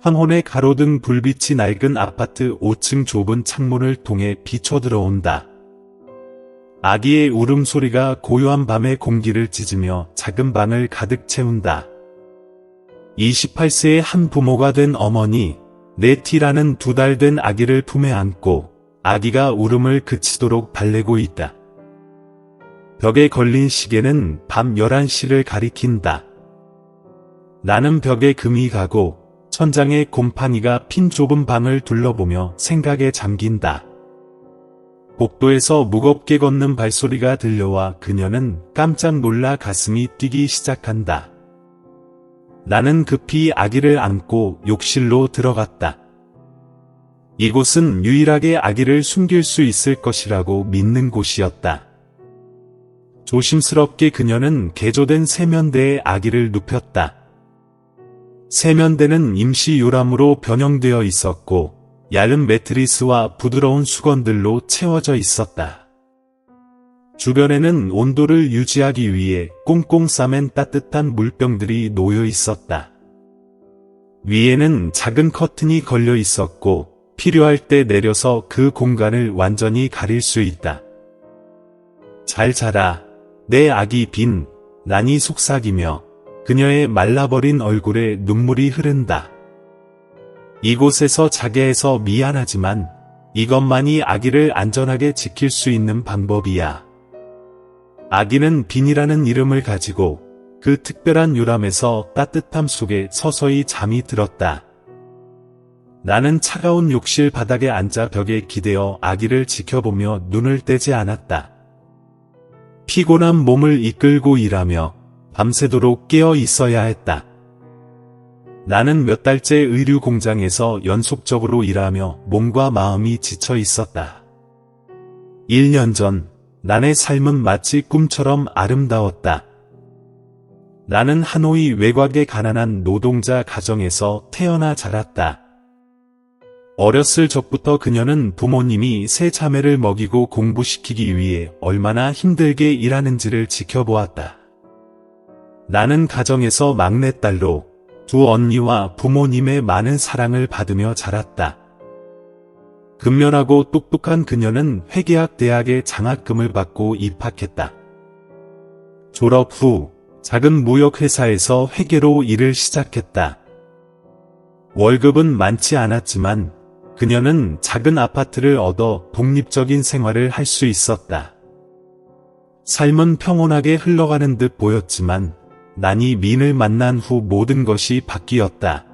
황혼에 가로등 불빛이 낡은 아파트 5층 좁은 창문을 통해 비쳐들어온다. 아기의 울음소리가 고요한 밤의 공기를 찢으며 작은 방을 가득 채운다. 28세의 한 부모가 된 어머니, 네티라는 2달 된 아기를 품에 안고 아기가 울음을 그치도록 달래고 있다. 벽에 걸린 시계는 밤 11시를 가리킨다. 나는 벽에 금이 가고 천장에 곰팡이가 핀 좁은 방을 둘러보며 생각에 잠긴다. 복도에서 무겁게 걷는 발소리가 들려와 그녀는 깜짝 놀라 가슴이 뛰기 시작한다. 나는 급히 아기를 안고 욕실로 들어갔다. 이곳은 유일하게 아기를 숨길 수 있을 것이라고 믿는 곳이었다. 조심스럽게 그녀는 개조된 세면대에 아기를 눕혔다. 세면대는 임시 요람으로 변형되어 있었고 얇은 매트리스와 부드러운 수건들로 채워져 있었다. 주변에는 온도를 유지하기 위해 꽁꽁 싸맨 따뜻한 물병들이 놓여 있었다. 위에는 작은 커튼이 걸려 있었고 필요할 때 내려서 그 공간을 완전히 가릴 수 있다. 잘 자라, 내 아기 빈, 난이 속삭이며 그녀의 말라버린 얼굴에 눈물이 흐른다. 이곳에서 자게 해서 미안하지만 이것만이 아기를 안전하게 지킬 수 있는 방법이야. 아기는 빈이라는 이름을 가지고 그 특별한 요람에서 따뜻함 속에 서서히 잠이 들었다. 나는 차가운 욕실 바닥에 앉아 벽에 기대어 아기를 지켜보며 눈을 떼지 않았다. 피곤한 몸을 이끌고 일하며 밤새도록 깨어 있어야 했다. 나는 몇 달째 의류 공장에서 연속적으로 일하며 몸과 마음이 지쳐 있었다. 1년 전, 나의 삶은 마치 꿈처럼 아름다웠다. 나는 하노이 외곽의 가난한 노동자 가정에서 태어나 자랐다. 어렸을 적부터 그녀는 부모님이 세 자매를 먹이고 공부시키기 위해 얼마나 힘들게 일하는지를 지켜보았다. 나는 가정에서 막내딸로 2 언니와 부모님의 많은 사랑을 받으며 자랐다. 근면하고 똑똑한 그녀는 회계학 대학에 장학금을 받고 입학했다. 졸업 후 작은 무역회사에서 회계로 일을 시작했다. 월급은 많지 않았지만 그녀는 작은 아파트를 얻어 독립적인 생활을 할 수 있었다. 삶은 평온하게 흘러가는 듯 보였지만 난이 민을 만난 후 모든 것이 바뀌었다.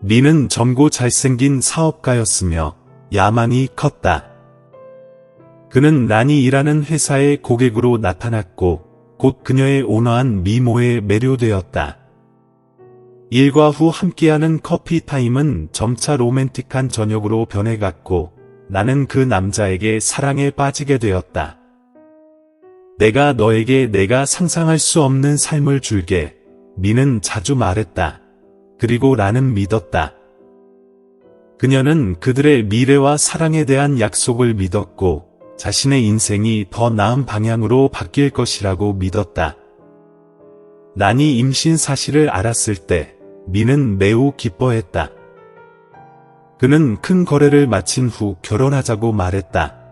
민은 젊고 잘생긴 사업가였으며 야망이 컸다. 그는 난이 일하는 회사의 고객으로 나타났고 곧 그녀의 온화한 미모에 매료되었다. 일과 후 함께하는 커피 타임은 점차 로맨틱한 저녁으로 변해갔고 나는 그 남자에게 사랑에 빠지게 되었다. 내가 너에게 내가 상상할 수 없는 삶을 줄게, 민은 자주 말했다. 그리고 나는 믿었다. 그녀는 그들의 미래와 사랑에 대한 약속을 믿었고 자신의 인생이 더 나은 방향으로 바뀔 것이라고 믿었다. 난이 임신 사실을 알았을 때 민은 매우 기뻐했다. 그는 큰 거래를 마친 후 결혼하자고 말했다.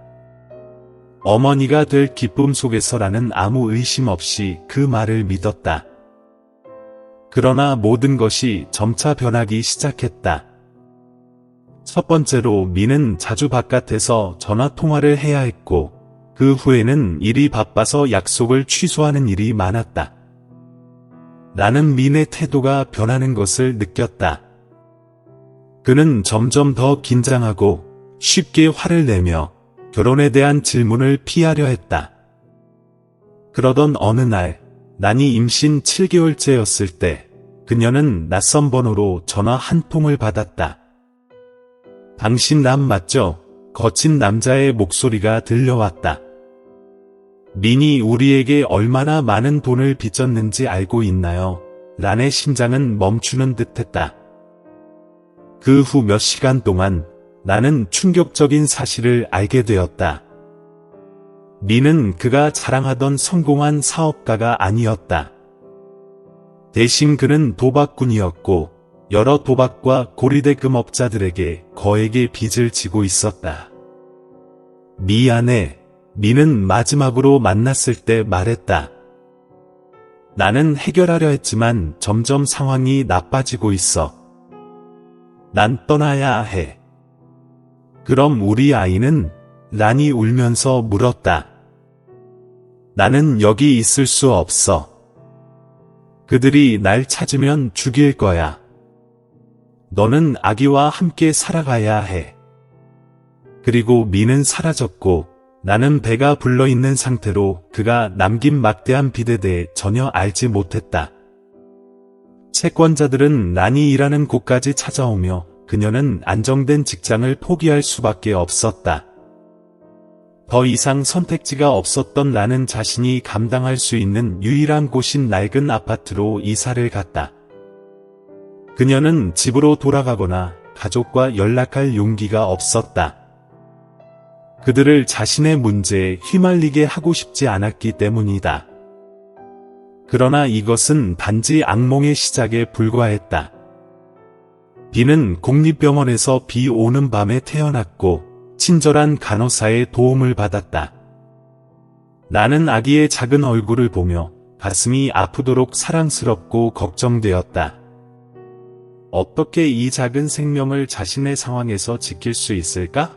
어머니가 될 기쁨 속에서라는 아무 의심 없이 그 말을 믿었다. 그러나 모든 것이 점차 변하기 시작했다. 첫 번째로 민은 자주 바깥에서 전화 통화를 해야 했고 그 후에는 일이 바빠서 약속을 취소하는 일이 많았다. 나는 민의 태도가 변하는 것을 느꼈다. 그는 점점 더 긴장하고 쉽게 화를 내며 결혼에 대한 질문을 피하려 했다. 그러던 어느 날, 난이 임신 7개월째였을 때 그녀는 낯선 번호로 전화 한 통을 받았다. 당신 남 맞죠? 거친 남자의 목소리가 들려왔다. 민이 우리에게 얼마나 많은 돈을 빚졌는지 알고 있나요? 란의 심장은 멈추는 듯했다. 그 후 몇 시간 동안 나는 충격적인 사실을 알게 되었다. 민은 그가 자랑하던 성공한 사업가가 아니었다. 대신 그는 도박꾼이었고 여러 도박과 고리대금업자들에게 거액의 빚을 지고 있었다. 미안해. 미는 마지막으로 만났을 때 말했다. 나는 해결하려 했지만 점점 상황이 나빠지고 있어. 난 떠나야 해. 그럼 우리 아이는? 란이 울면서 물었다. 나는 여기 있을 수 없어. 그들이 날 찾으면 죽일 거야. 너는 아기와 함께 살아가야 해. 그리고 미는 사라졌고 나는 배가 불러있는 상태로 그가 남긴 막대한 빚에 대해 전혀 알지 못했다. 채권자들은 란이 일하는 곳까지 찾아오며 그녀는 안정된 직장을 포기할 수밖에 없었다. 더 이상 선택지가 없었던 란은 자신이 감당할 수 있는 유일한 곳인 낡은 아파트로 이사를 갔다. 그녀는 집으로 돌아가거나 가족과 연락할 용기가 없었다. 그들을 자신의 문제에 휘말리게 하고 싶지 않았기 때문이다. 그러나 이것은 단지 악몽의 시작에 불과했다. 비는 공립병원에서 비 오는 밤에 태어났고 친절한 간호사의 도움을 받았다. 나는 아기의 작은 얼굴을 보며 가슴이 아프도록 사랑스럽고 걱정되었다. 어떻게 이 작은 생명을 자신의 상황에서 지킬 수 있을까?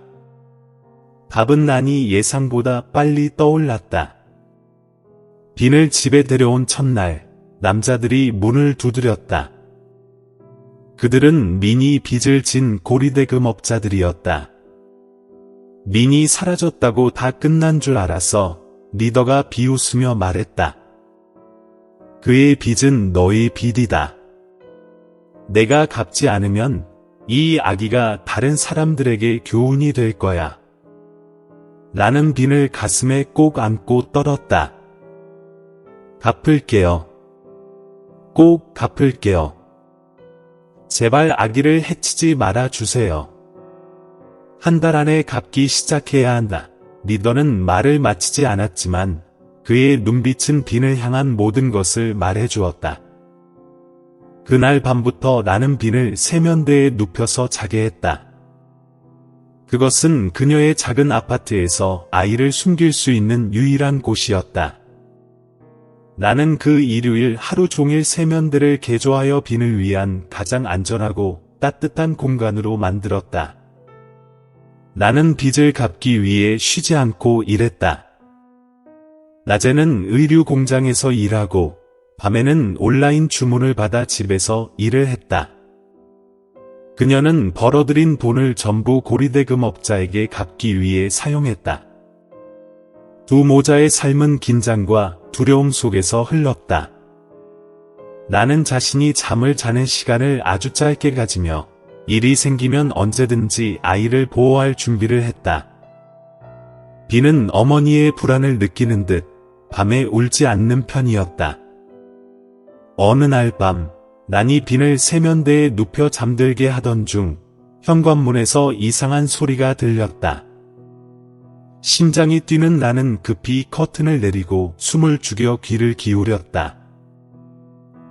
답은 란이 예상보다 빨리 떠올랐다. 빈을 집에 데려온 첫날, 남자들이 문을 두드렸다. 그들은 민이 빚을 진 고리대금업자들이었다. 민이 사라졌다고 다 끝난 줄 알아서 리더가 비웃으며 말했다. 그의 빚은 너의 빚이다. 내가 갚지 않으면 이 아기가 다른 사람들에게 교훈이 될 거야. 나는 빈을 가슴에 꼭 안고 떨었다. 갚을게요. 꼭 갚을게요. 제발 아기를 해치지 말아 주세요. 한 달 안에 갚기 시작해야 한다. 리더는 말을 마치지 않았지만 그의 눈빛은 빈을 향한 모든 것을 말해주었다. 그날 밤부터 나는 빈을 세면대에 눕혀서 자게 했다. 그것은 그녀의 작은 아파트에서 아이를 숨길 수 있는 유일한 곳이었다. 나는 그 일요일 하루 종일 세면대를 개조하여 빈을 위한 가장 안전하고 따뜻한 공간으로 만들었다. 나는 빚을 갚기 위해 쉬지 않고 일했다. 낮에는 의류 공장에서 일하고 밤에는 온라인 주문을 받아 집에서 일을 했다. 그녀는 벌어들인 돈을 전부 고리대금업자에게 갚기 위해 사용했다. 두 모자의 삶은 긴장과 두려움 속에서 흘렀다. 나는 자신이 잠을 자는 시간을 아주 짧게 가지며 일이 생기면 언제든지 아이를 보호할 준비를 했다. 비는 어머니의 불안을 느끼는 듯 밤에 울지 않는 편이었다. 어느 날 밤, 난이 빈을 세면대에 눕혀 잠들게 하던 중 현관문에서 이상한 소리가 들렸다. 심장이 뛰는 나는 급히 커튼을 내리고 숨을 죽여 귀를 기울였다.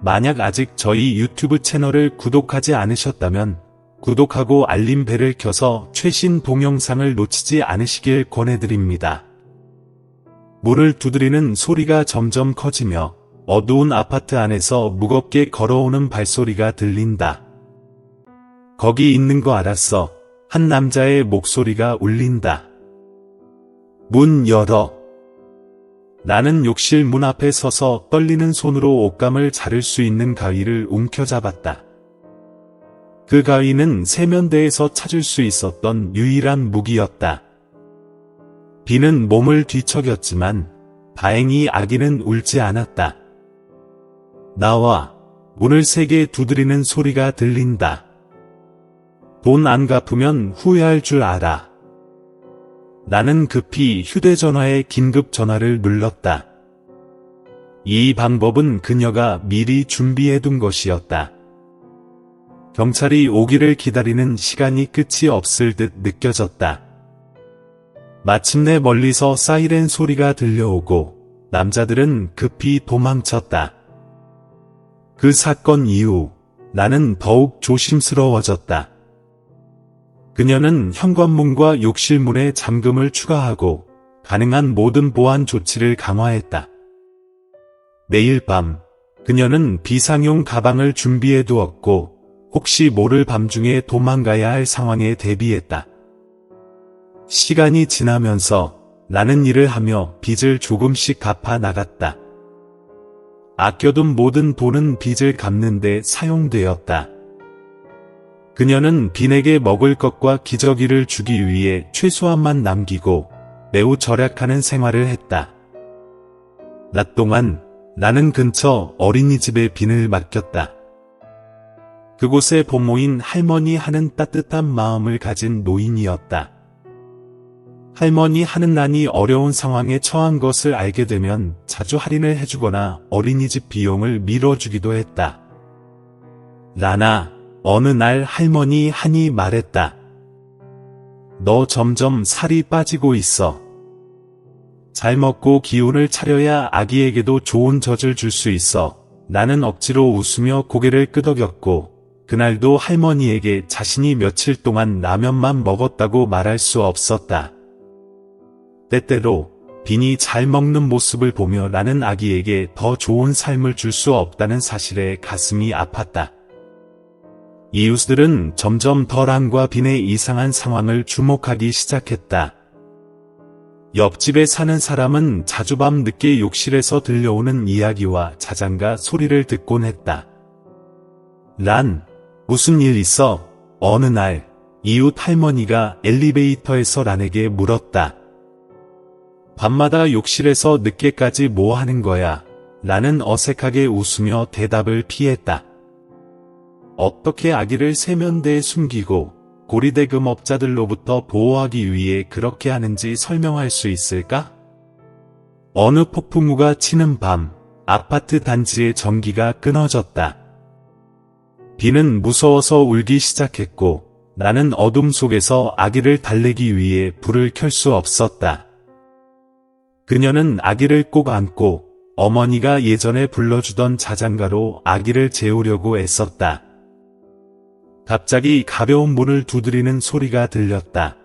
만약 아직 저희 유튜브 채널을 구독하지 않으셨다면 구독하고 알림벨을 켜서 최신 동영상을 놓치지 않으시길 권해드립니다. 문을 두드리는 소리가 점점 커지며 어두운 아파트 안에서 무겁게 걸어오는 발소리가 들린다. 거기 있는 거 알았어. 한 남자의 목소리가 울린다. 문 열어. 나는 욕실 문 앞에 서서 떨리는 손으로 옷감을 자를 수 있는 가위를 움켜잡았다. 그 가위는 세면대에서 찾을 수 있었던 유일한 무기였다. 비는 몸을 뒤척였지만 다행히 아기는 울지 않았다. 나와. 문을 세게 두드리는 소리가 들린다. 돈 안 갚으면 후회할 줄 알아. 나는 급히 휴대전화에 긴급 전화를 눌렀다. 이 방법은 그녀가 미리 준비해둔 것이었다. 경찰이 오기를 기다리는 시간이 끝이 없을 듯 느껴졌다. 마침내 멀리서 사이렌 소리가 들려오고 남자들은 급히 도망쳤다. 그 사건 이후 나는 더욱 조심스러워졌다. 그녀는 현관문과 욕실문에 잠금을 추가하고 가능한 모든 보안 조치를 강화했다. 매일 밤 그녀는 비상용 가방을 준비해 두었고 혹시 모를 밤중에 도망가야 할 상황에 대비했다. 시간이 지나면서 나는 일을 하며 빚을 조금씩 갚아 나갔다. 아껴둔 모든 돈은 빚을 갚는 데 사용되었다. 그녀는 빈에게 먹을 것과 기저귀를 주기 위해 최소한만 남기고 매우 절약하는 생활을 했다. 낮 동안 나는 근처 어린이집에 빈을 맡겼다. 그곳에 보모인 할머니 하는 따뜻한 마음을 가진 노인이었다. 할머니 하는 난이 어려운 상황에 처한 것을 알게 되면 자주 할인을 해주거나 어린이집 비용을 밀어주기도 했다. 라나, 어느 날 할머니 한이 말했다. 너 점점 살이 빠지고 있어. 잘 먹고 기운을 차려야 아기에게도 좋은 젖을 줄 수 있어. 나는 억지로 웃으며 고개를 끄덕였고 그날도 할머니에게 자신이 며칠 동안 라면만 먹었다고 말할 수 없었다. 때때로 빈이 잘 먹는 모습을 보며 나는 아기에게 더 좋은 삶을 줄 수 없다는 사실에 가슴이 아팠다. 이웃들은 점점 더 란과 빈의 이상한 상황을 주목하기 시작했다. 옆집에 사는 사람은 자주 밤 늦게 욕실에서 들려오는 이야기와 자장가 소리를 듣곤 했다. 란, 무슨 일 있어? 어느 날 이웃 할머니가 엘리베이터에서 란에게 물었다. 밤마다 욕실에서 늦게까지 뭐 하는 거야? 란은 어색하게 웃으며 대답을 피했다. 어떻게 아기를 세면대에 숨기고 고리대금업자들로부터 보호하기 위해 그렇게 하는지 설명할 수 있을까? 어느 폭풍우가 치는 밤, 아파트 단지의 전기가 끊어졌다. 빈은 무서워서 울기 시작했고 나는 어둠 속에서 아기를 달래기 위해 불을 켤 수 없었다. 그녀는 아기를 꼭 안고 어머니가 예전에 불러주던 자장가로 아기를 재우려고 애썼다. 갑자기 가벼운 문을 두드리는 소리가 들렸다.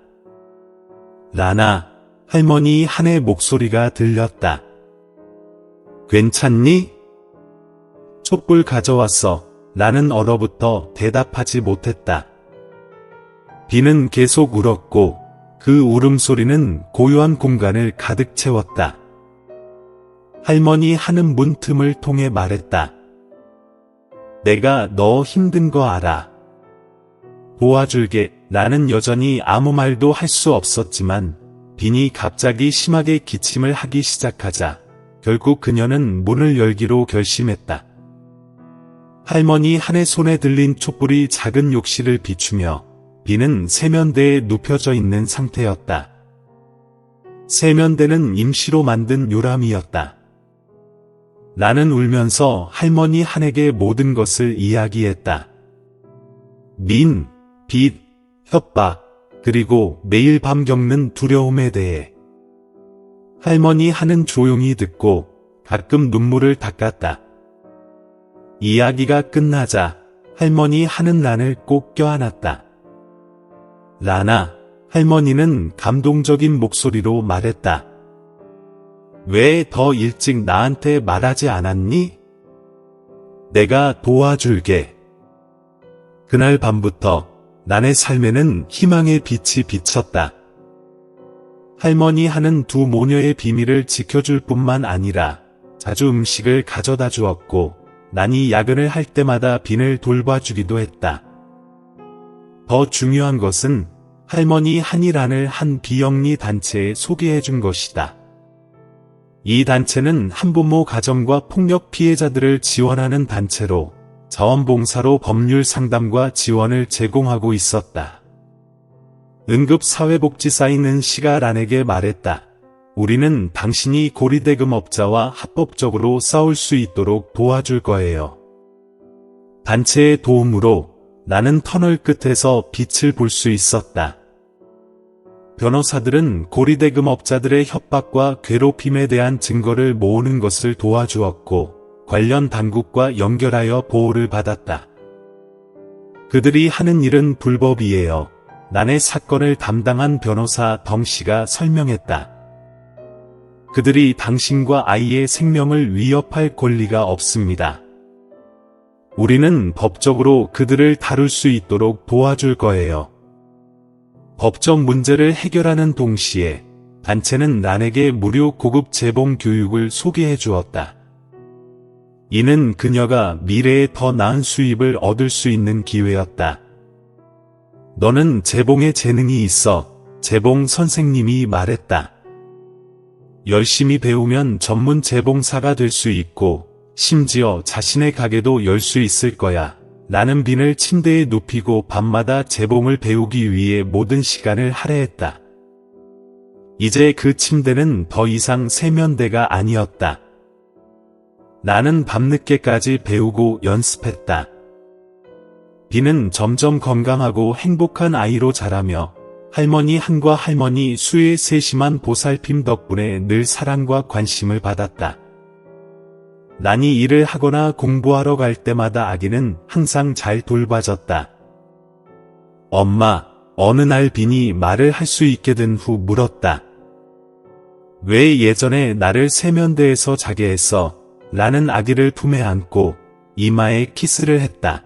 라나, 할머니 한의 목소리가 들렸다. 괜찮니? 촛불 가져왔어. 나는 얼어붙어 대답하지 못했다. 빈은 계속 울었고 그 울음소리는 고요한 공간을 가득 채웠다. 할머니 하는 문틈을 통해 말했다. 내가 너 힘든 거 알아. 도와줄게. 나는 여전히 아무 말도 할 수 없었지만 빈이 갑자기 심하게 기침을 하기 시작하자 결국 그녀는 문을 열기로 결심했다. 할머니 한의 손에 들린 촛불이 작은 욕실을 비추며 빈은 세면대에 눕혀져 있는 상태였다. 세면대는 임시로 만든 요람이었다. 나는 울면서 할머니 한에게 모든 것을 이야기했다. 민, 빚, 협박, 그리고 매일 밤 겪는 두려움에 대해. 할머니 한은 조용히 듣고 가끔 눈물을 닦았다. 이야기가 끝나자 할머니 한은 란을 꼭 껴안았다. 라나, 할머니는 감동적인 목소리로 말했다. 왜 더 일찍 나한테 말하지 않았니? 내가 도와줄게. 그날 밤부터 란의 삶에는 희망의 빛이 비쳤다. 할머니 한은 두 모녀의 비밀을 지켜줄 뿐만 아니라 자주 음식을 가져다 주었고 난이 야근을 할 때마다 빈을 돌봐주기도 했다. 더 중요한 것은 할머니 한이란을 한 비영리 단체에 소개해준 것이다. 이 단체는 한부모 가정과 폭력 피해자들을 지원하는 단체로 자원봉사로 법률 상담과 지원을 제공하고 있었다. 응급사회복지사인 시가 란에게 말했다. 우리는 당신이 고리대금업자와 합법적으로 싸울 수 있도록 도와줄 거예요. 단체의 도움으로 나는 터널 끝에서 빛을 볼 수 있었다. 변호사들은 고리대금업자들의 협박과 괴롭힘에 대한 증거를 모으는 것을 도와주었고 관련 당국과 연결하여 보호를 받았다. 그들이 하는 일은 불법이에요. 난의 사건을 담당한 변호사 덩씨가 설명했다. 그들이 당신과 아이의 생명을 위협할 권리가 없습니다. 우리는 법적으로 그들을 다룰 수 있도록 도와줄 거예요. 법적 문제를 해결하는 동시에 단체는 란에게 무료 고급 재봉 교육을 소개해 주었다. 이는 그녀가 미래에 더 나은 수입을 얻을 수 있는 기회였다. 너는 재봉에 재능이 있어, 재봉 선생님이 말했다. 열심히 배우면 전문 재봉사가 될 수 있고, 심지어 자신의 가게도 열 수 있을 거야. 나는 빈을 침대에 눕히고 밤마다 재봉을 배우기 위해 모든 시간을 할애했다. 이제 그 침대는 더 이상 세면대가 아니었다. 나는 밤늦게까지 배우고 연습했다. 빈은 점점 건강하고 행복한 아이로 자라며 할머니 한과 할머니 수의 세심한 보살핌 덕분에 늘 사랑과 관심을 받았다. 난이 일을 하거나 공부하러 갈 때마다 아기는 항상 잘 돌봐졌다. 엄마, 어느 날 빈이 말을 할 수 있게 된 후 물었다. 왜 예전에 나를 세면대에서 자게 했어? 라는 아기를 품에 안고 이마에 키스를 했다.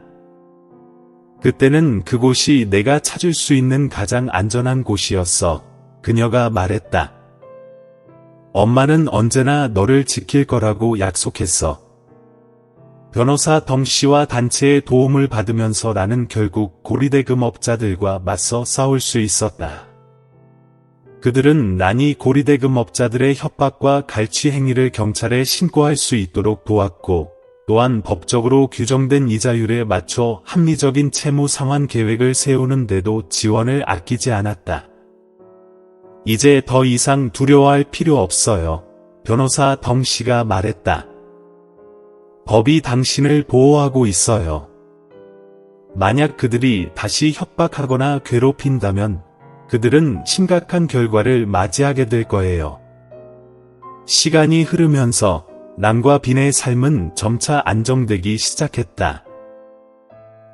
그때는 그곳이 내가 찾을 수 있는 가장 안전한 곳이었어. 그녀가 말했다. 엄마는 언제나 너를 지킬 거라고 약속했어. 변호사 덩씨와 단체의 도움을 받으면서 나는 결국 고리대금업자들과 맞서 싸울 수 있었다. 그들은 난이 고리대금업자들의 협박과 갈취 행위를 경찰에 신고할 수 있도록 도왔고, 또한 법적으로 규정된 이자율에 맞춰 합리적인 채무 상환 계획을 세우는 데도 지원을 아끼지 않았다. 이제 더 이상 두려워할 필요 없어요. 변호사 덩씨가 말했다. 법이 당신을 보호하고 있어요. 만약 그들이 다시 협박하거나 괴롭힌다면 그들은 심각한 결과를 맞이하게 될 거예요. 시간이 흐르면서 난과 빈의 삶은 점차 안정되기 시작했다.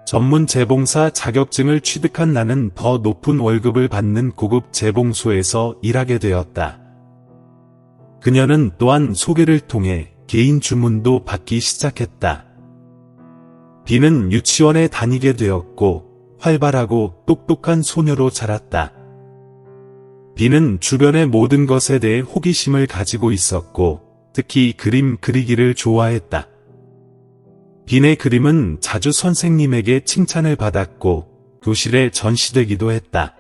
전문 재봉사 자격증을 취득한 나는 더 높은 월급을 받는 고급 재봉소에서 일하게 되었다. 그녀는 또한 소개를 통해 개인 주문도 받기 시작했다. 빈은 유치원에 다니게 되었고 활발하고 똑똑한 소녀로 자랐다. 빈은 주변의 모든 것에 대해 호기심을 가지고 있었고 특히 그림 그리기를 좋아했다. 빈의 그림은 자주 선생님에게 칭찬을 받았고 교실에 전시되기도 했다.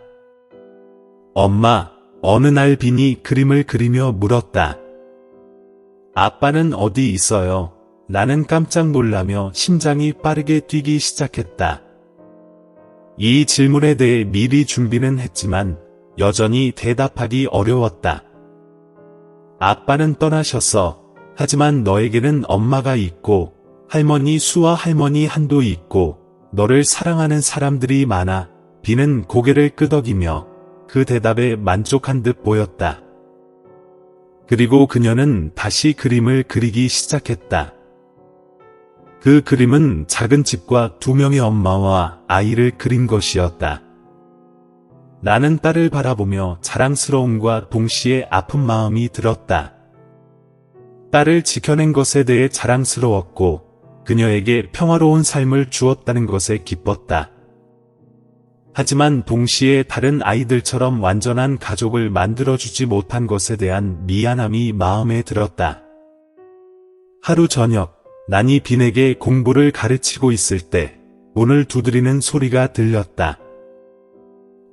엄마, 어느 날 빈이 그림을 그리며 물었다. 아빠는 어디 있어요? 나는 깜짝 놀라며 심장이 빠르게 뛰기 시작했다. 이 질문에 대해 미리 준비는 했지만 여전히 대답하기 어려웠다. 아빠는 떠나셨어. 하지만 너에게는 엄마가 있고 할머니 수와 할머니 한도 있고 너를 사랑하는 사람들이 많아. 빈은 고개를 끄덕이며 그 대답에 만족한 듯 보였다. 그리고 그녀는 다시 그림을 그리기 시작했다. 그 그림은 작은 집과 두 명의 엄마와 아이를 그린 것이었다. 나는 딸을 바라보며 자랑스러움과 동시에 아픈 마음이 들었다. 딸을 지켜낸 것에 대해 자랑스러웠고 그녀에게 평화로운 삶을 주었다는 것에 기뻤다. 하지만 동시에 다른 아이들처럼 완전한 가족을 만들어주지 못한 것에 대한 미안함이 마음에 들었다. 하루 저녁, 난이 빈에게 공부를 가르치고 있을 때 문을 두드리는 소리가 들렸다.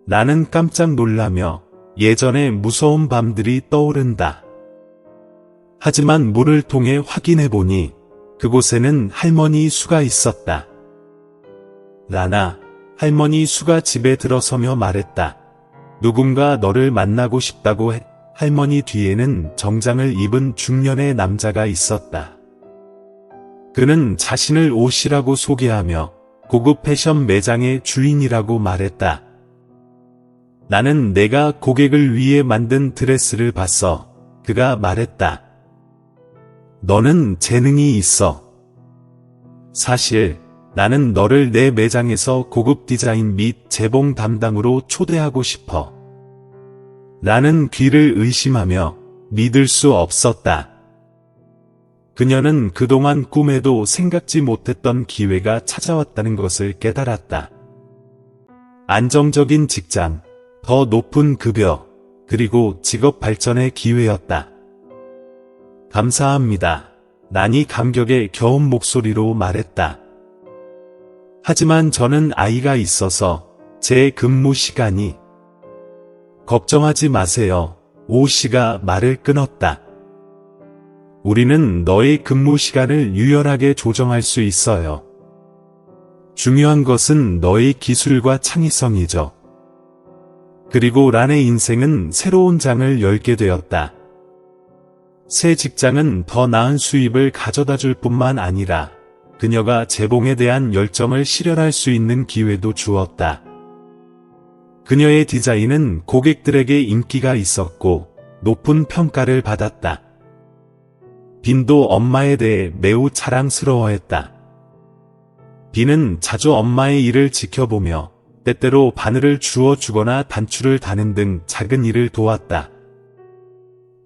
나는 깜짝 놀라며 예전의 무서운 밤들이 떠오른다. 하지만 문을 통해 확인해보니 그곳에는 할머니 수가 있었다. 라나, 할머니 수가 집에 들어서며 말했다. 누군가 너를 만나고 싶다고 해. 할머니 뒤에는 정장을 입은 중년의 남자가 있었다. 그는 자신을 옷이라고 소개하며 고급 패션 매장의 주인이라고 말했다. 나는 내가 고객을 위해 만든 드레스를 봤어. 그가 말했다. 너는 재능이 있어. 사실 나는 너를 내 매장에서 고급 디자인 및 재봉 담당으로 초대하고 싶어. 나는 귀를 의심하며 믿을 수 없었다. 그녀는 그동안 꿈에도 생각지 못했던 기회가 찾아왔다는 것을 깨달았다. 안정적인 직장, 더 높은 급여, 그리고 직업 발전의 기회였다. 감사합니다. 난이 감격에 겨운 목소리로 말했다. 하지만 저는 아이가 있어서 제 근무 시간이... 걱정하지 마세요. 오 씨가 말을 끊었다. 우리는 너의 근무 시간을 유연하게 조정할 수 있어요. 중요한 것은 너의 기술과 창의성이죠. 그리고 란의 인생은 새로운 장을 열게 되었다. 새 직장은 더 나은 수입을 가져다 줄 뿐만 아니라 그녀가 재봉에 대한 열정을 실현할 수 있는 기회도 주었다. 그녀의 디자인은 고객들에게 인기가 있었고 높은 평가를 받았다. 빈도 엄마에 대해 매우 자랑스러워했다. 빈은 자주 엄마의 일을 지켜보며 때때로 바늘을 주워 주거나 단추를 다는 등 작은 일을 도왔다.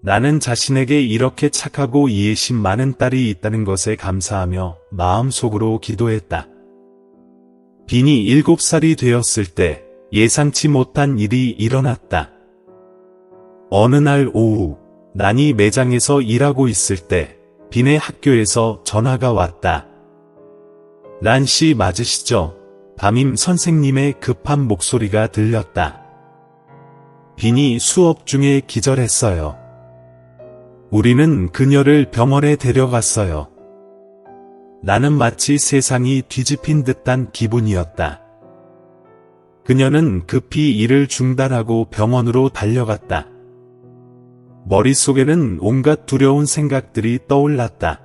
나는 자신에게 이렇게 착하고 이해심 많은 딸이 있다는 것에 감사하며 마음속으로 기도했다. 빈이 7살이 되었을 때 예상치 못한 일이 일어났다. 어느 날 오후, 난이 매장에서 일하고 있을 때 빈의 학교에서 전화가 왔다. 란 씨 맞으시죠? 담임 선생님의 급한 목소리가 들렸다. 빈이 수업 중에 기절했어요. 우리는 그녀를 병원에 데려갔어요. 나는 마치 세상이 뒤집힌 듯한 기분이었다. 그녀는 급히 일을 중단하고 병원으로 달려갔다. 머릿속에는 온갖 두려운 생각들이 떠올랐다.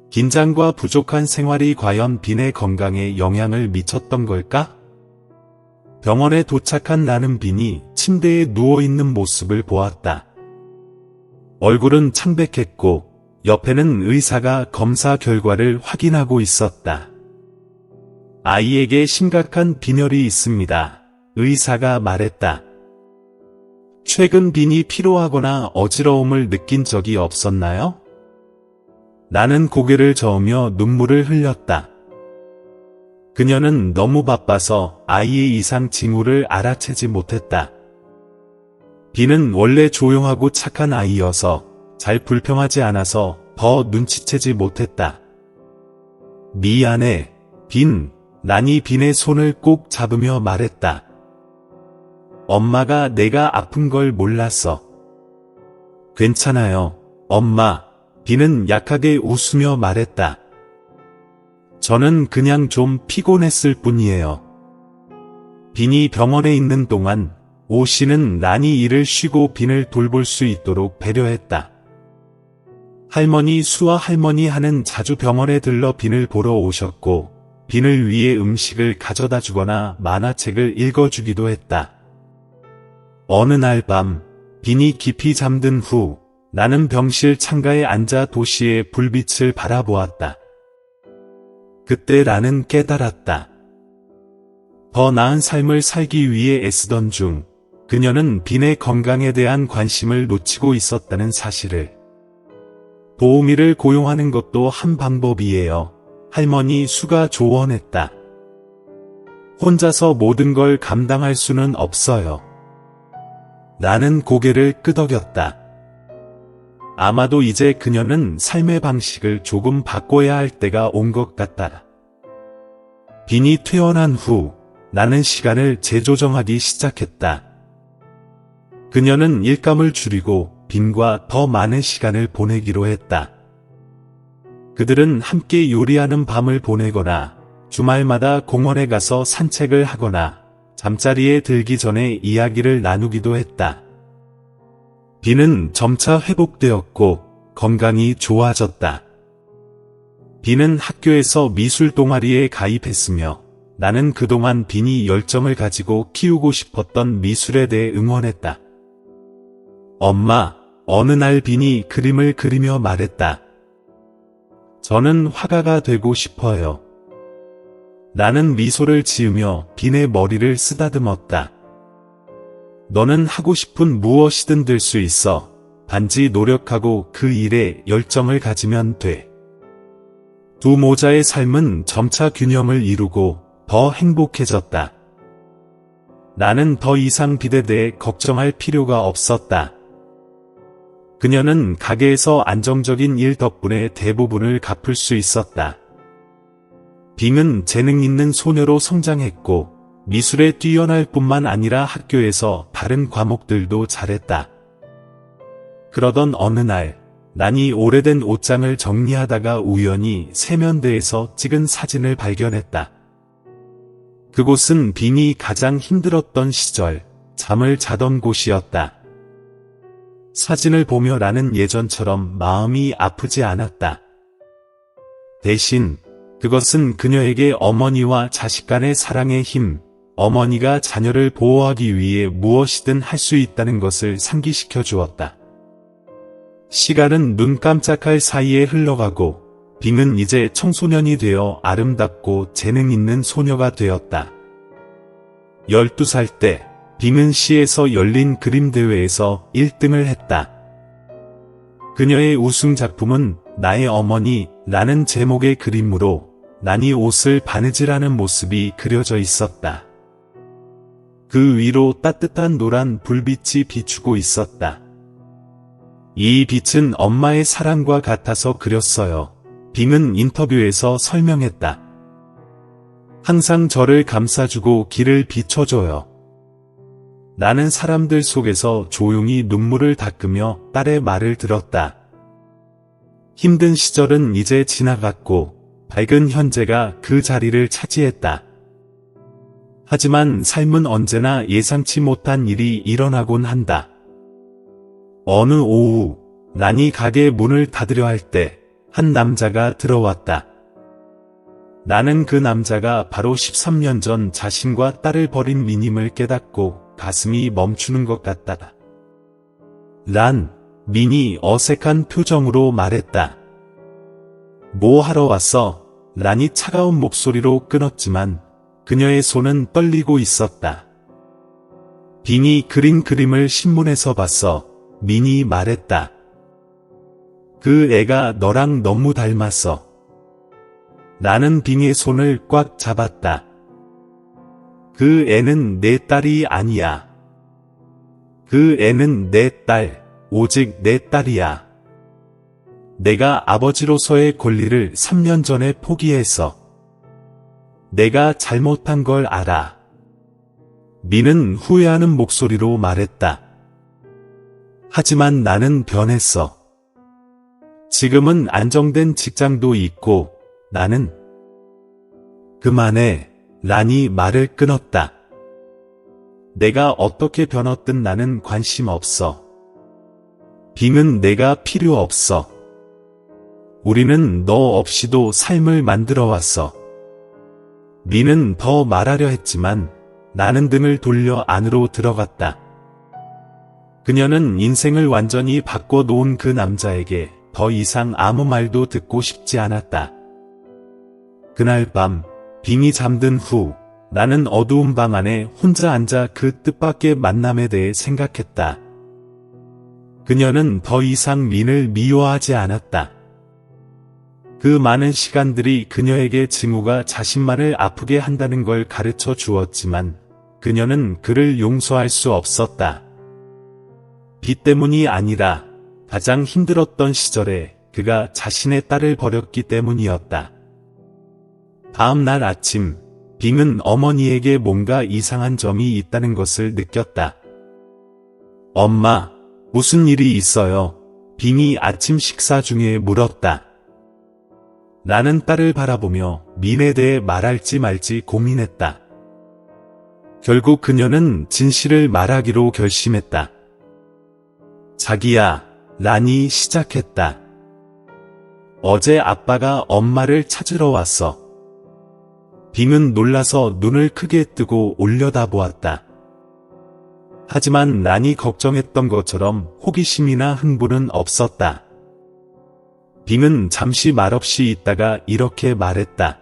긴장과 부족한 생활이 과연 빈의 건강에 영향을 미쳤던 걸까? 병원에 도착한 나는 빈이 침대에 누워있는 모습을 보았다. 얼굴은 창백했고 옆에는 의사가 검사 결과를 확인하고 있었다. 아이에게 심각한 빈혈이 있습니다. 의사가 말했다. 최근 빈이 피로하거나 어지러움을 느낀 적이 없었나요? 나는 고개를 저으며 눈물을 흘렸다. 그녀는 너무 바빠서 아이의 이상 징후를 알아채지 못했다. 빈은 원래 조용하고 착한 아이여서 잘 불평하지 않아서 더 눈치채지 못했다. 미안해, 빈. 난이 빈의 손을 꼭 잡으며 말했다. 엄마가 내가 아픈 걸 몰랐어. 괜찮아요, 엄마. 빈은 약하게 웃으며 말했다. 저는 그냥 좀 피곤했을 뿐이에요. 빈이 병원에 있는 동안 오 씨는 난이 일을 쉬고 빈을 돌볼 수 있도록 배려했다. 할머니 수와 할머니 하는 자주 병원에 들러 빈을 보러 오셨고 빈을 위해 음식을 가져다 주거나 만화책을 읽어주기도 했다. 어느 날 밤, 빈이 깊이 잠든 후 나는 병실 창가에 앉아 도시의 불빛을 바라보았다. 그때 나는 깨달았다. 더 나은 삶을 살기 위해 애쓰던 중 그녀는 빈의 건강에 대한 관심을 놓치고 있었다는 사실을. 도우미를 고용하는 것도 한 방법이에요. 할머니 수가 조언했다. 혼자서 모든 걸 감당할 수는 없어요. 나는 고개를 끄덕였다. 아마도 이제 그녀는 삶의 방식을 조금 바꿔야 할 때가 온 것 같다. 빈이 퇴원한 후 나는 시간을 재조정하기 시작했다. 그녀는 일감을 줄이고 빈과 더 많은 시간을 보내기로 했다. 그들은 함께 요리하는 밤을 보내거나 주말마다 공원에 가서 산책을 하거나 잠자리에 들기 전에 이야기를 나누기도 했다. 빈은 점차 회복되었고 건강이 좋아졌다. 빈은 학교에서 미술 동아리에 가입했으며 나는 그동안 빈이 열정을 가지고 키우고 싶었던 미술에 대해 응원했다. 엄마, 어느 날 빈이 그림을 그리며 말했다. 저는 화가가 되고 싶어요. 나는 미소를 지으며 빈의 머리를 쓰다듬었다. 너는 하고 싶은 무엇이든 될 수 있어. 단지 노력하고 그 일에 열정을 가지면 돼. 두 모자의 삶은 점차 균형을 이루고 더 행복해졌다. 나는 더 이상 빚에 대해 걱정할 필요가 없었다. 그녀는 가게에서 안정적인 일 덕분에 대부분을 갚을 수 있었다. 빙은 재능 있는 소녀로 성장했고 미술에 뛰어날 뿐만 아니라 학교에서 다른 과목들도 잘했다. 그러던 어느 날, 난이 오래된 옷장을 정리하다가 우연히 세면대에서 찍은 사진을 발견했다. 그곳은 빙이 가장 힘들었던 시절, 잠을 자던 곳이었다. 사진을 보며 나는 예전처럼 마음이 아프지 않았다. 대신 그것은 그녀에게 어머니와 자식 간의 사랑의 힘, 어머니가 자녀를 보호하기 위해 무엇이든 할 수 있다는 것을 상기시켜 주었다. 시간은 눈 깜짝할 사이에 흘러가고 빙은 이제 청소년이 되어 아름답고 재능 있는 소녀가 되었다. 12살 때 빙은 시에서 열린 그림 대회에서 1등을 했다. 그녀의 우승 작품은 나의 어머니라는 제목의 그림으로 난이 옷을 바느질하는 모습이 그려져 있었다. 그 위로 따뜻한 노란 불빛이 비추고 있었다. 이 빛은 엄마의 사랑과 같아서 그렸어요. 빙은 인터뷰에서 설명했다. 항상 저를 감싸주고 길을 비춰줘요. 나는 사람들 속에서 조용히 눈물을 닦으며 딸의 말을 들었다. 힘든 시절은 이제 지나갔고 밝은 현재가 그 자리를 차지했다. 하지만 삶은 언제나 예상치 못한 일이 일어나곤 한다. 어느 오후, 난이 가게 문을 닫으려 할 때 한 남자가 들어왔다. 나는 그 남자가 바로 13년 전 자신과 딸을 버린 민임을 깨닫고 가슴이 멈추는 것 같다. 민이 어색한 표정으로 말했다. 뭐 하러 왔어? 란이 차가운 목소리로 끊었지만 그녀의 손은 떨리고 있었다. 빙이 그린 그림을 신문에서 봤어. 민이 말했다. 그 애가 너랑 너무 닮았어. 나는 빙의 손을 꽉 잡았다. 그 애는 내 딸이 아니야. 그 애는 내 딸, 오직 내 딸이야. 내가 아버지로서의 권리를 3년 전에 포기했어. 내가 잘못한 걸 알아. 민은 후회하는 목소리로 말했다. 하지만 나는 변했어. 지금은 안정된 직장도 있고 나는 그만해. 란이 말을 끊었다. 내가 어떻게 변했든 나는 관심 없어. 빙은 내가 필요 없어. 우리는 너 없이도 삶을 만들어 왔어. 민은 더 말하려 했지만 나는 등을 돌려 안으로 들어갔다. 그녀는 인생을 완전히 바꿔놓은 그 남자에게 더 이상 아무 말도 듣고 싶지 않았다. 그날 밤, 빙이 잠든 후 나는 어두운 방 안에 혼자 앉아 그 뜻밖의 만남에 대해 생각했다. 그녀는 더 이상 민을 미워하지 않았다. 그 많은 시간들이 그녀에게 증오가 자신만을 아프게 한다는 걸 가르쳐 주었지만 그녀는 그를 용서할 수 없었다. 빚 때문이 아니라 가장 힘들었던 시절에 그가 자신의 딸을 버렸기 때문이었다. 다음 날 아침, 빙은 어머니에게 뭔가 이상한 점이 있다는 것을 느꼈다. 엄마, 무슨 일이 있어요? 빙이 아침 식사 중에 물었다. 나는 딸을 바라보며 민에 대해 말할지 말지 고민했다. 결국 그녀는 진실을 말하기로 결심했다. 자기야, 란이 시작했다. 어제 아빠가 엄마를 찾으러 왔어. 빙은 놀라서 눈을 크게 뜨고 올려다보았다. 하지만 란이 걱정했던 것처럼 호기심이나 흥분은 없었다. 빙은 잠시 말없이 있다가 이렇게 말했다.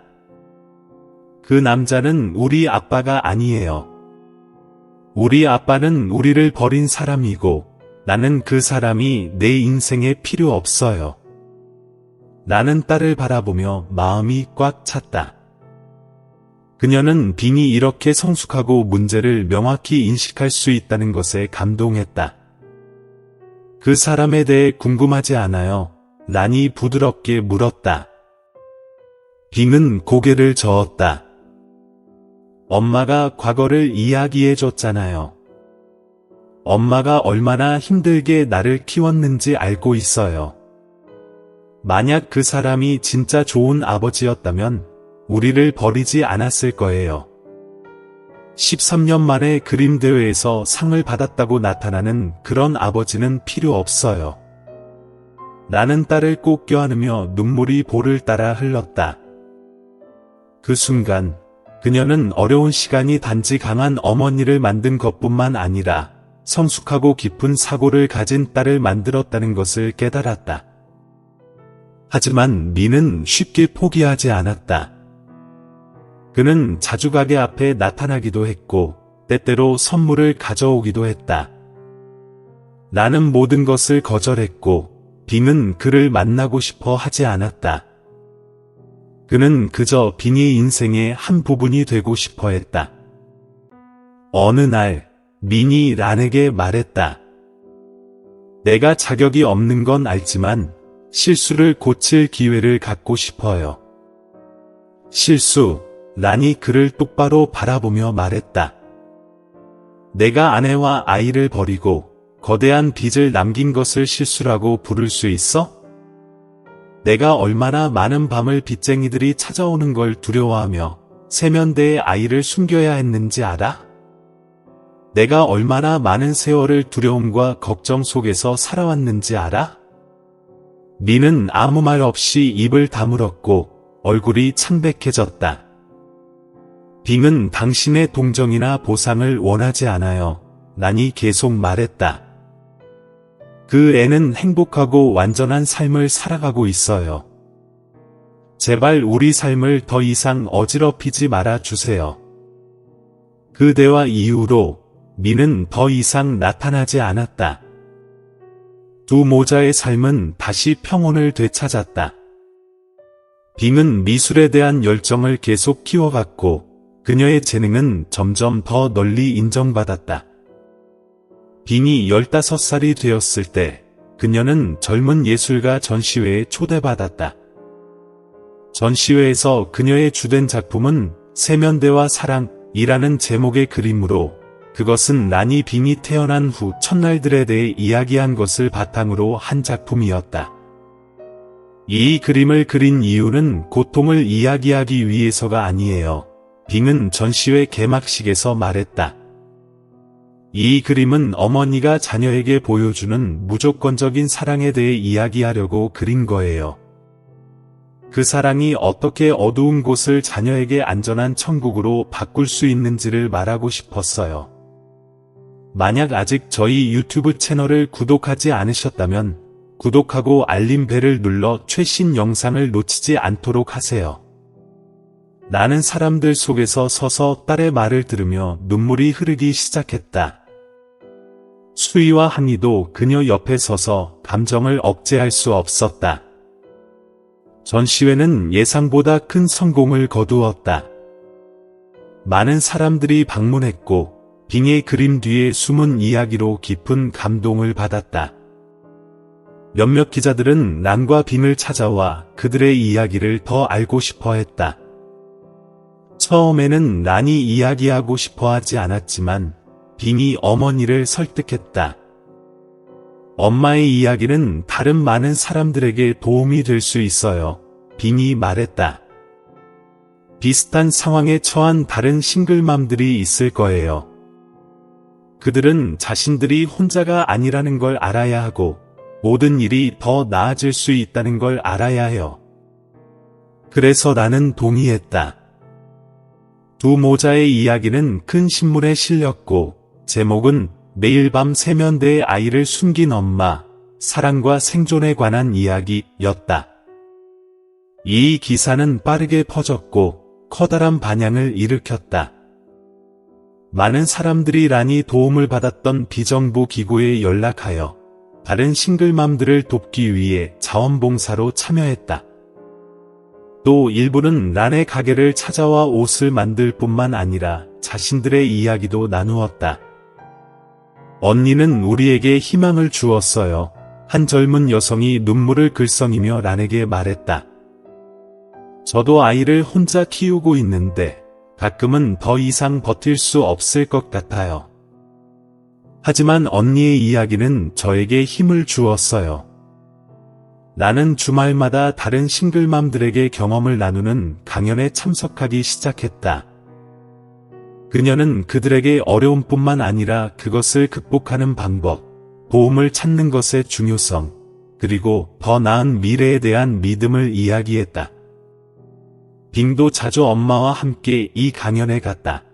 그 남자는 우리 아빠가 아니에요. 우리 아빠는 우리를 버린 사람이고 나는 그 사람이 내 인생에 필요 없어요. 나는 딸을 바라보며 마음이 꽉 찼다. 그녀는 빙이 이렇게 성숙하고 문제를 명확히 인식할 수 있다는 것에 감동했다. 그 사람에 대해 궁금하지 않아요. 란이 부드럽게 물었다. 빙은 고개를 저었다. 엄마가 과거를 이야기해줬잖아요. 엄마가 얼마나 힘들게 나를 키웠는지 알고 있어요. 만약 그 사람이 진짜 좋은 아버지였다면 우리를 버리지 않았을 거예요. 13년 만에 그림 대회에서 상을 받았다고 나타나는 그런 아버지는 필요 없어요. 나는 딸을 꼭 껴안으며 눈물이 볼을 따라 흘렀다. 그 순간 그녀는 어려운 시간이 단지 강한 어머니를 만든 것뿐만 아니라 성숙하고 깊은 사고를 가진 딸을 만들었다는 것을 깨달았다. 하지만 미는 쉽게 포기하지 않았다. 그는 자주 가게 앞에 나타나기도 했고 때때로 선물을 가져오기도 했다. 나는 모든 것을 거절했고 빙은 그를 만나고 싶어 하지 않았다. 그는 그저 빙의 인생의 한 부분이 되고 싶어 했다. 어느 날 민이 란에게 말했다. 내가 자격이 없는 건 알지만 실수를 고칠 기회를 갖고 싶어요. 실수, 란이 그를 똑바로 바라보며 말했다. 내가 아내와 아이를 버리고 거대한 빚을 남긴 것을 실수라고 부를 수 있어? 내가 얼마나 많은 밤을 빚쟁이들이 찾아오는 걸 두려워하며 세면대에 아이를 숨겨야 했는지 알아? 내가 얼마나 많은 세월을 두려움과 걱정 속에서 살아왔는지 알아? 미는 아무 말 없이 입을 다물었고 얼굴이 창백해졌다. 빙은 당신의 동정이나 보상을 원하지 않아요. 란이 계속 말했다. 그 애는 행복하고 완전한 삶을 살아가고 있어요. 제발 우리 삶을 더 이상 어지럽히지 말아 주세요. 그 대화 이후로 미는 더 이상 나타나지 않았다. 두 모자의 삶은 다시 평온을 되찾았다. 빙은 미술에 대한 열정을 계속 키워갔고 그녀의 재능은 점점 더 널리 인정받았다. 빙이 15살이 되었을 때 그녀는 젊은 예술가 전시회에 초대받았다. 전시회에서 그녀의 주된 작품은 세면대와 사랑이라는 제목의 그림으로 그것은 란이 빙이 태어난 후 첫날들에 대해 이야기한 것을 바탕으로 한 작품이었다. 이 그림을 그린 이유는 고통을 이야기하기 위해서가 아니에요. 빙은 전시회 개막식에서 말했다. 이 그림은 어머니가 자녀에게 보여주는 무조건적인 사랑에 대해 이야기하려고 그린 거예요. 그 사랑이 어떻게 어두운 곳을 자녀에게 안전한 천국으로 바꿀 수 있는지를 말하고 싶었어요. 만약 아직 저희 유튜브 채널을 구독하지 않으셨다면 구독하고 알림벨을 눌러 최신 영상을 놓치지 않도록 하세요. 나는 사람들 속에서 서서 딸의 말을 들으며 눈물이 흐르기 시작했다. 수희와 한이도 그녀 옆에 서서 감정을 억제할 수 없었다. 전시회는 예상보다 큰 성공을 거두었다. 많은 사람들이 방문했고 빙의 그림 뒤에 숨은 이야기로 깊은 감동을 받았다. 몇몇 기자들은 란과 빙을 찾아와 그들의 이야기를 더 알고 싶어 했다. 처음에는 란이 이야기하고 싶어 하지 않았지만 빙이 어머니를 설득했다. 엄마의 이야기는 다른 많은 사람들에게 도움이 될 수 있어요. 빙이 말했다. 비슷한 상황에 처한 다른 싱글맘들이 있을 거예요. 그들은 자신들이 혼자가 아니라는 걸 알아야 하고 모든 일이 더 나아질 수 있다는 걸 알아야 해요. 그래서 나는 동의했다. 두 모자의 이야기는 큰 신문에 실렸고 제목은 매일 밤 세면대에 아이를 숨긴 엄마, 사랑과 생존에 관한 이야기였다. 이 기사는 빠르게 퍼졌고 커다란 반향을 일으켰다. 많은 사람들이 란이 도움을 받았던 비정부 기구에 연락하여 다른 싱글맘들을 돕기 위해 자원봉사로 참여했다. 또 일부는 란의 가게를 찾아와 옷을 만들 뿐만 아니라 자신들의 이야기도 나누었다. 언니는 우리에게 희망을 주었어요. 한 젊은 여성이 눈물을 글썽이며 란에게 말했다. 저도 아이를 혼자 키우고 있는데 가끔은 더 이상 버틸 수 없을 것 같아요. 하지만 언니의 이야기는 저에게 힘을 주었어요. 나는 주말마다 다른 싱글맘들에게 경험을 나누는 강연에 참석하기 시작했다. 그녀는 그들에게 어려움뿐만 아니라 그것을 극복하는 방법, 도움을 찾는 것의 중요성, 그리고 더 나은 미래에 대한 믿음을 이야기했다. 빙도 자주 엄마와 함께 이 강연에 갔다.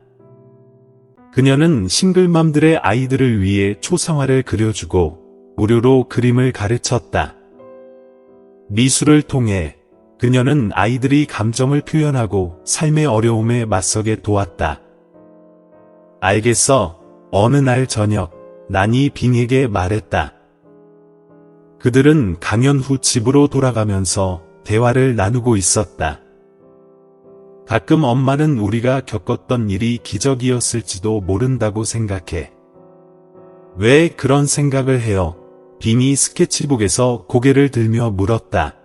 그녀는 싱글맘들의 아이들을 위해 초상화를 그려주고 무료로 그림을 가르쳤다. 미술을 통해 그녀는 아이들이 감정을 표현하고 삶의 어려움에 맞서게 도왔다. 알겠어. 어느 날 저녁, 란이 빙에게 말했다. 그들은 강연 후 집으로 돌아가면서 대화를 나누고 있었다. 가끔 엄마는 우리가 겪었던 일이 기적이었을지도 모른다고 생각해. 왜 그런 생각을 해요? 빙이 스케치북에서 고개를 들며 물었다.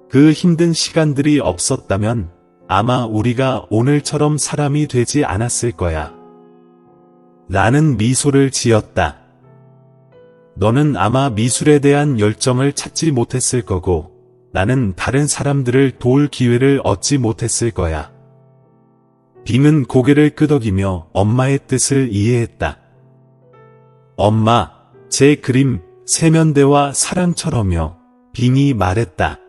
그 힘든 시간들이 없었다면 아마 우리가 오늘처럼 사람이 되지 않았을 거야. 나는 미소를 지었다. 너는 아마 미술에 대한 열정을 찾지 못했을 거고 나는 다른 사람들을 도울 기회를 얻지 못했을 거야. 빙은 고개를 끄덕이며 엄마의 뜻을 이해했다. 엄마, 제 그림, 세면대와 사랑처럼요. 빙이 말했다.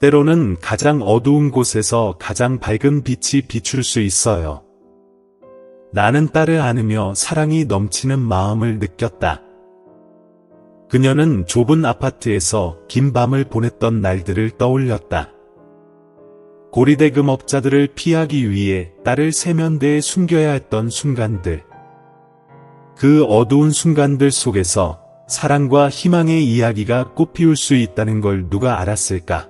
때로는 가장 어두운 곳에서 가장 밝은 빛이 비출 수 있어요. 나는 딸을 안으며 사랑이 넘치는 마음을 느꼈다. 그녀는 좁은 아파트에서 긴 밤을 보냈던 날들을 떠올렸다. 고리대금업자들을 피하기 위해 딸을 세면대에 숨겨야 했던 순간들. 그 어두운 순간들 속에서 사랑과 희망의 이야기가 꽃피울 수 있다는 걸 누가 알았을까?